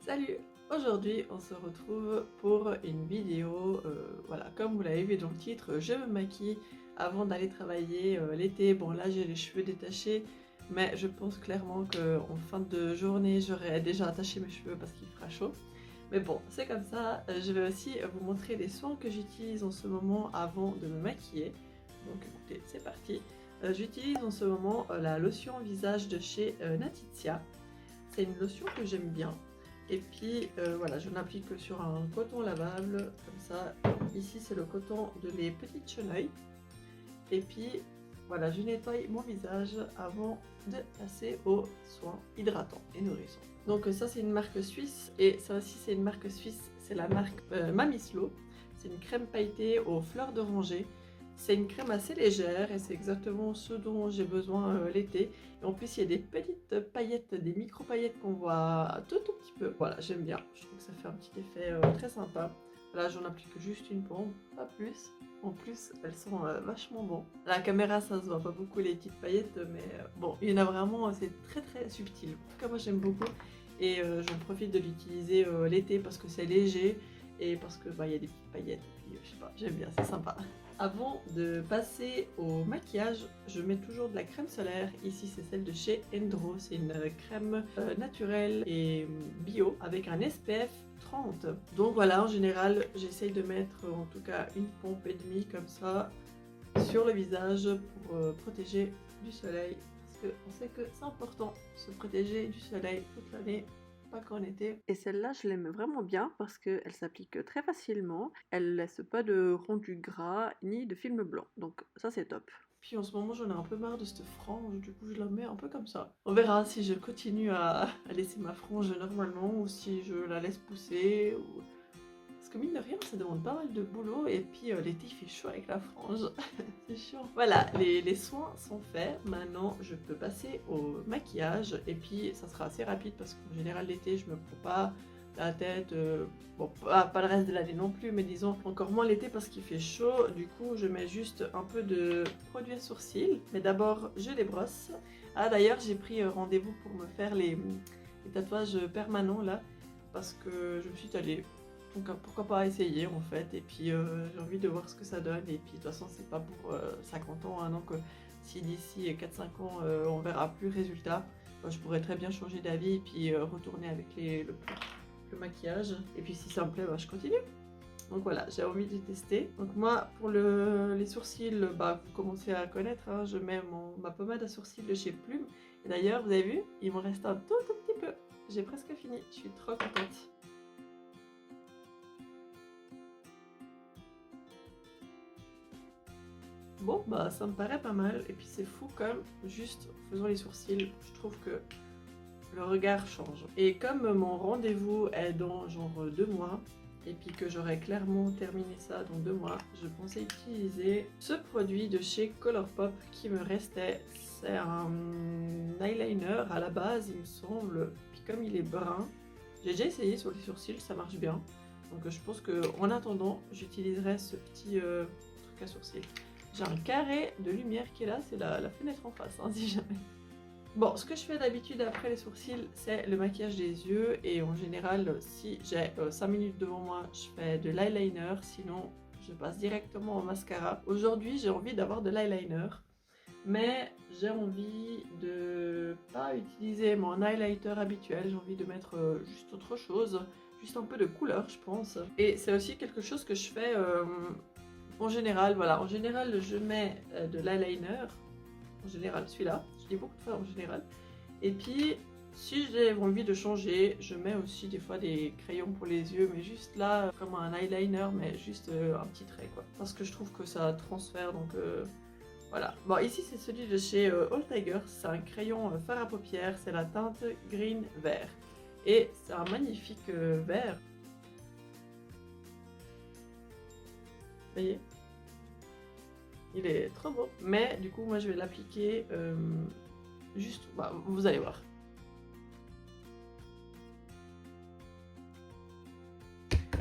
Salut! Aujourd'hui, on se retrouve pour une vidéo, voilà, comme vous l'avez vu dans le titre, je me maquille avant d'aller travailler l'été. Bon là j'ai les cheveux détachés, mais je pense clairement qu'en fin de journée, j'aurai déjà attaché mes cheveux parce qu'il fera chaud. Mais bon, c'est comme ça. Je vais aussi vous montrer les soins que j'utilise en ce moment avant de me maquiller. Donc écoutez, c'est parti. J'utilise en ce moment la lotion visage de chez Natizia. C'est une lotion que j'aime bien. Et puis voilà, je n'applique que sur un coton lavable, comme ça. Ici c'est le coton de Les Petites Chenilles. Et puis voilà, je nettoie mon visage avant de passer aux soins hydratants et nourrissants. Donc ça c'est une marque suisse, et ça aussi c'est une marque suisse, c'est la marque Mamislo. C'est une crème pailletée aux fleurs d'oranger. C'est une crème assez légère et c'est exactement ce dont j'ai besoin l'été. Et en plus il y a des petites paillettes, des micro paillettes qu'on voit tout petit peu. Voilà, j'aime bien, je trouve que ça fait un petit effet très sympa. Là j'en applique juste une pompe, pas plus. En plus elles sont vachement bonnes. À la caméra ça se voit pas beaucoup les petites paillettes, mais bon, il y en a vraiment, c'est très subtil. En tout cas moi j'aime beaucoup et j'en profite de l'utiliser l'été parce que c'est léger et parce que bah, y a des petites paillettes et puis je sais pas, j'aime bien, c'est sympa. Avant de passer au maquillage, je mets toujours de la crème solaire. Ici, c'est celle de chez Endro. C'est une crème naturelle et bio avec un SPF 30. Donc voilà, en général, j'essaye de mettre en tout cas une pompe et demie comme ça sur le visage pour protéger du soleil. Parce qu'on sait que c'est important de se protéger du soleil toute l'année, pas qu'en été. Et celle-là, je l'aime vraiment bien parce qu'elle s'applique très facilement. Elle laisse pas de rendu gras ni de film blanc. Donc ça, c'est top. Puis en ce moment, j'en ai un peu marre de cette frange, du coup, je la mets un peu comme ça. On verra si je continue à laisser ma frange normalement ou si je la laisse pousser. Ou... Parce que mine de rien, ça demande pas mal de boulot et puis l'été il fait chaud avec la frange, c'est chiant. Voilà, les soins sont faits, maintenant je peux passer au maquillage et puis ça sera assez rapide parce qu'en général l'été je me prends pas la tête, bon pas le reste de l'année non plus, mais disons encore moins l'été parce qu'il fait chaud. Du coup je mets juste un peu de produit à sourcils, mais d'abord je les brosse. Ah d'ailleurs j'ai pris rendez-vous pour me faire les tatouages permanents là, parce que je me suis dit allez, donc pourquoi pas essayer en fait, et puis j'ai envie de voir ce que ça donne, et puis de toute façon c'est pas pour 50 ans, hein, donc si d'ici 4-5 ans on verra plus le résultat, je pourrais très bien changer d'avis et puis retourner avec le maquillage, et puis si ça me plaît, je continue. Donc voilà, j'ai envie de tester. Donc moi pour les sourcils, vous commencez à connaître, hein, je mets ma pommade à sourcils de chez Plume, et d'ailleurs vous avez vu, il m'en reste un tout petit peu, j'ai presque fini, je suis trop contente. Bon, ça me paraît pas mal, et puis c'est fou comme, juste en faisant les sourcils, je trouve que le regard change. Et comme mon rendez-vous est dans genre 2 mois, et puis que j'aurai clairement terminé ça dans 2 mois, je pensais utiliser ce produit de chez Colourpop qui me restait. C'est un eyeliner à la base, il me semble, puis comme il est brun, j'ai déjà essayé sur les sourcils, ça marche bien. Donc je pense qu'en attendant, j'utiliserai ce petit truc à sourcils. J'ai un carré de lumière qui est là, c'est la fenêtre en face, hein, si jamais. Bon, ce que je fais d'habitude après les sourcils, c'est le maquillage des yeux. Et en général, si j'ai 5 minutes devant moi, je fais de l'eyeliner. Sinon, je passe directement au mascara. Aujourd'hui, j'ai envie d'avoir de l'eyeliner. Mais j'ai envie de pas utiliser mon highlighter habituel. J'ai envie de mettre juste autre chose. Juste un peu de couleur, je pense. Et c'est aussi quelque chose que je fais... en général, voilà, en général je mets de l'eyeliner, en général celui-là, je dis beaucoup de fois en général, et puis si j'ai envie de changer, je mets aussi des fois des crayons pour les yeux, mais juste là, comme un eyeliner, mais juste un petit trait quoi, parce que je trouve que ça transfère, donc voilà. Bon, ici c'est celui de chez All Tiger, c'est un crayon fard à paupières, c'est la teinte green vert, et c'est un magnifique vert. Vous voyez, il est trop beau. Mais du coup, moi je vais l'appliquer juste, vous allez voir.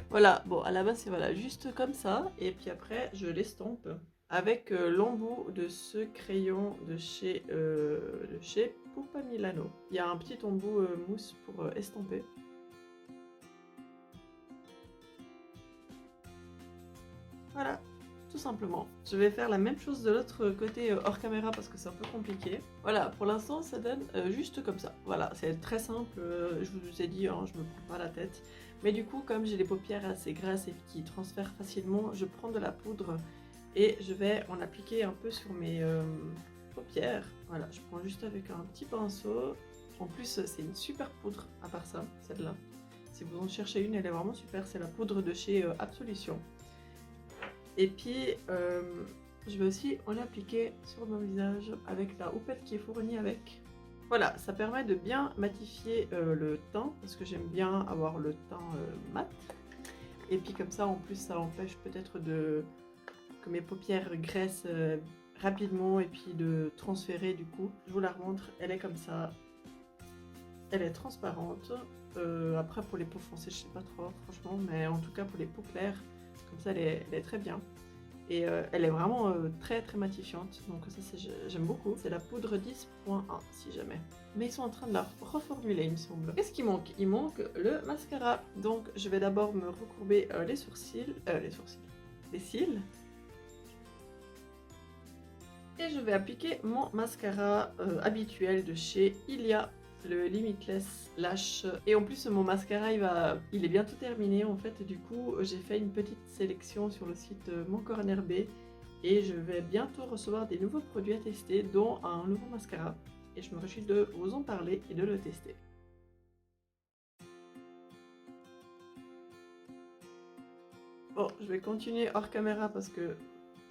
Voilà, bon, à la base c'est voilà, juste comme ça. Et puis après, je l'estompe avec l'embout de ce crayon de chez Pupa Milano. Il y a un petit embout mousse pour estomper. Voilà, tout simplement. Je vais faire la même chose de l'autre côté hors caméra parce que c'est un peu compliqué. Voilà, pour l'instant ça donne juste comme ça. Voilà, c'est très simple, je vous ai dit, hein, je me prends pas la tête. Mais du coup, comme j'ai les paupières assez grasses et qui transfèrent facilement, je prends de la poudre et je vais en appliquer un peu sur mes paupières. Voilà, je prends juste avec un petit pinceau. En plus, c'est une super poudre, à part ça, celle-là. Si vous en cherchez une, elle est vraiment super. C'est la poudre de chez Absolution. Et puis, je vais aussi en appliquer sur mon visage avec la houppette qui est fournie avec. Voilà, ça permet de bien matifier le teint, parce que j'aime bien avoir le teint mat. Et puis comme ça, en plus, ça empêche peut-être que mes paupières graissent rapidement et puis de transférer du coup. Je vous la remontre, elle est comme ça. Elle est transparente. Après, pour les peaux foncées, je sais pas trop, franchement, mais en tout cas pour les peaux claires, comme ça, elle est très bien. Et elle est vraiment très très matifiante, donc ça j'aime beaucoup. C'est la poudre 10.1 si jamais. Mais ils sont en train de la reformuler, il me semble. Qu'est-ce qui manque? Il manque le mascara. Donc je vais d'abord me recourber les cils. Et je vais appliquer mon mascara habituel de chez Ilia, le Limitless Lash. Et en plus mon mascara il est bientôt terminé en fait. Du coup j'ai fait une petite sélection sur le site Mon Corner B. Et je vais bientôt recevoir des nouveaux produits à tester, dont un nouveau mascara. Et je me réjouis de vous en parler et de le tester. Bon, je vais continuer hors caméra parce que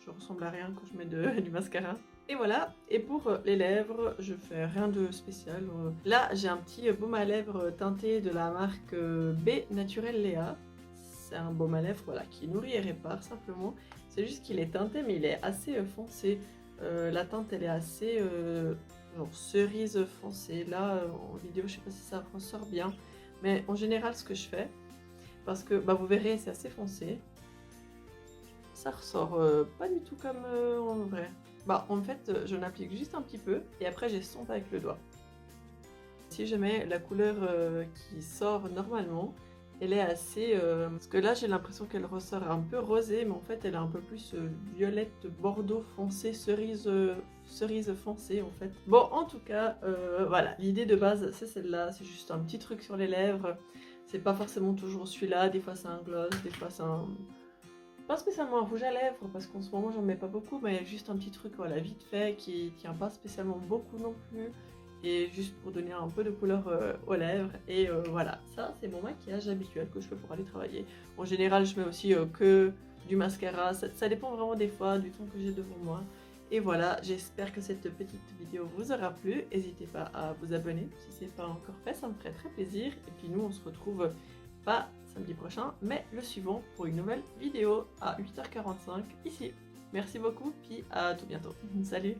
je ressemble à rien quand je mets du mascara. Et voilà, et pour les lèvres, je fais rien de spécial. Là, j'ai un petit baume à lèvres teinté de la marque B Naturel Léa. C'est un baume à lèvres voilà, qui nourrit et répare simplement. C'est juste qu'il est teinté, mais il est assez foncé. La teinte, elle est assez genre cerise foncée. Là, en vidéo, je sais pas si ça ressort bien. Mais en général, ce que je fais, parce que bah, vous verrez, c'est assez foncé. Ça ressort pas du tout comme en vrai. Bah en fait je n'applique juste un petit peu et après j'estompe avec le doigt. Si je mets la couleur qui sort normalement, elle est assez... parce que là j'ai l'impression qu'elle ressort un peu rosée, mais en fait elle est un peu plus violette, bordeaux foncé, cerise foncée en fait. Bon en tout cas, voilà, l'idée de base c'est celle-là, c'est juste un petit truc sur les lèvres. C'est pas forcément toujours celui-là, des fois c'est un gloss, des fois c'est un... Pas spécialement un rouge à lèvres parce qu'en ce moment j'en mets pas beaucoup, mais juste un petit truc voilà vite fait qui tient pas spécialement beaucoup non plus et juste pour donner un peu de couleur aux lèvres. Et voilà, ça c'est mon maquillage habituel que je fais pour aller travailler. En général je mets aussi que du mascara, ça dépend vraiment des fois du temps que j'ai devant moi. Et voilà, j'espère que cette petite vidéo vous aura plu. N'hésitez pas à vous abonner si ce n'est pas encore fait, ça me ferait très plaisir. Et puis nous on se retrouve pas samedi prochain, mais le suivant pour une nouvelle vidéo à 8h45 ici. Merci beaucoup, puis à tout bientôt. Salut!